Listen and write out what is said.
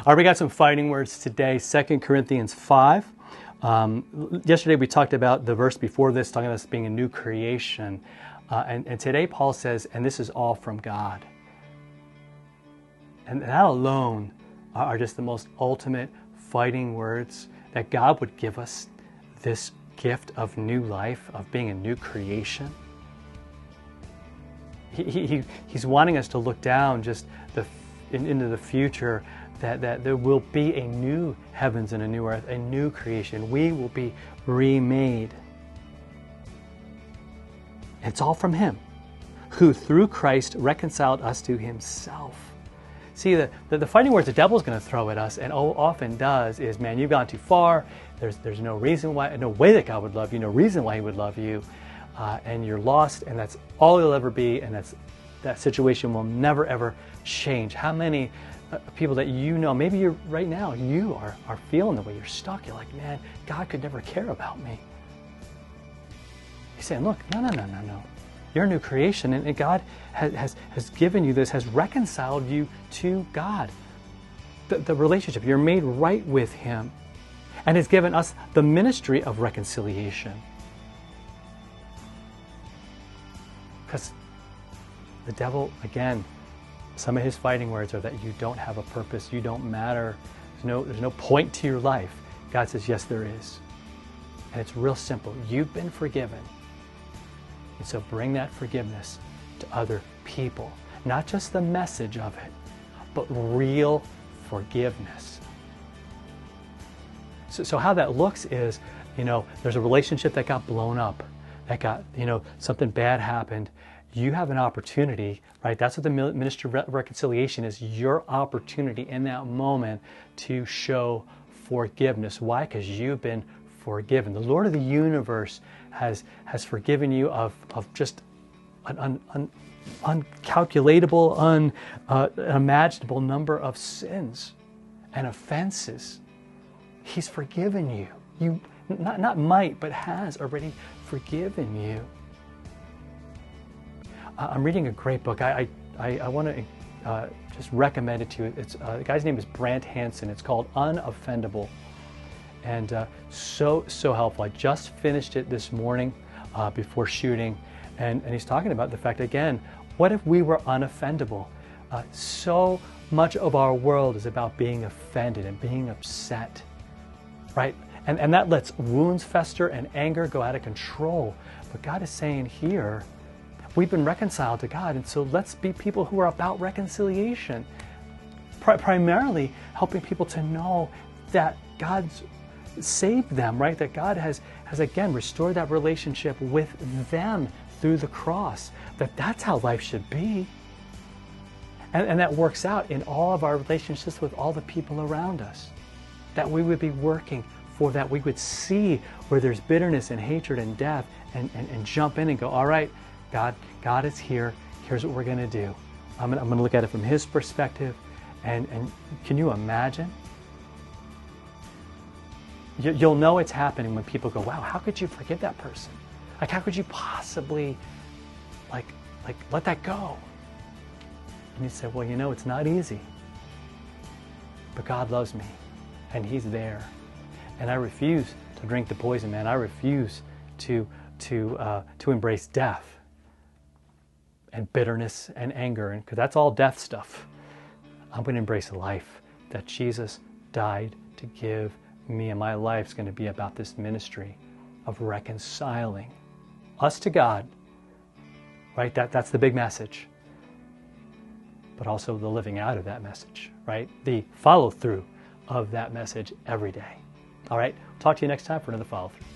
All right, we got some fighting words today. 2 Corinthians 5. Yesterday we talked about the verse before this, talking about this being a new creation. And today Paul says, and this is all from God. And that alone are just the most ultimate fighting words, that God would give us this gift of new life, of being a new creation. He's wanting us to look down just into the future, that there will be a new heavens and a new earth, a new creation. We will be remade. It's all from Him, who through Christ reconciled us to Himself. See, the fighting words the devil's going to throw at us, and often does, is, man, you've gone too far. There's no reason why, no way that God would love you, no reason why He would love you, and you're lost, and that's all you'll ever be, and that situation will never ever change. How many people that you know, maybe you're right now, you are feeling the way you're stuck. You're like, man, God could never care about me. He's saying, look, no. You're a new creation, and God has given you this, has reconciled you to God. The relationship, you're made right with Him, and has given us the ministry of reconciliation. Because the devil, again, some of his fighting words are that you don't have a purpose, you don't matter, there's no point to your life. God says, yes, there is. And it's real simple. You've been forgiven. And so bring that forgiveness to other people. Not just the message of it, but real forgiveness. So how that looks is, there's a relationship that got blown up, that got, something bad happened. You have an opportunity, right? That's what the ministry of reconciliation is, your opportunity in that moment to show forgiveness. Why? Because you've been forgiven. The Lord of the universe has forgiven you of just an uncalculatable, unimaginable number of sins and offenses. He's forgiven you. You not might, but has already forgiven you. I'm reading a great book. I want to just recommend it to you. The guy's name is Brant Hansen. It's called Unoffendable. And so helpful. I just finished it this morning before shooting, and he's talking about the fact, again, what if we were unoffendable? So much of our world is about being offended and being upset, right? And that lets wounds fester and anger go out of control. But God is saying here, we've been reconciled to God, and so let's be people who are about reconciliation, primarily helping people to know that God's saved them, right? That God has again restored that relationship with them through the cross. That's how life should be. And that works out in all of our relationships with all the people around us. That we would be working for that. We would see where there's bitterness and hatred and death and jump in and go, all right, God is here. Here's what we're going to do. I'm going to look at it from His perspective. And can you imagine? You'll know it's happening when people go, wow, how could you forgive that person? Like, how could you possibly like let that go? And you say, well, it's not easy. But God loves me, and He's there. And I refuse to drink the poison, man. I refuse to embrace death and bitterness and anger, because that's all death stuff. I'm going to embrace life that Jesus died to give me, and my life's going to be about this ministry of reconciling us to God, right? That's the big message. But also the living out of that message, right? The follow through of that message every day. All right, talk to you next time for another follow through.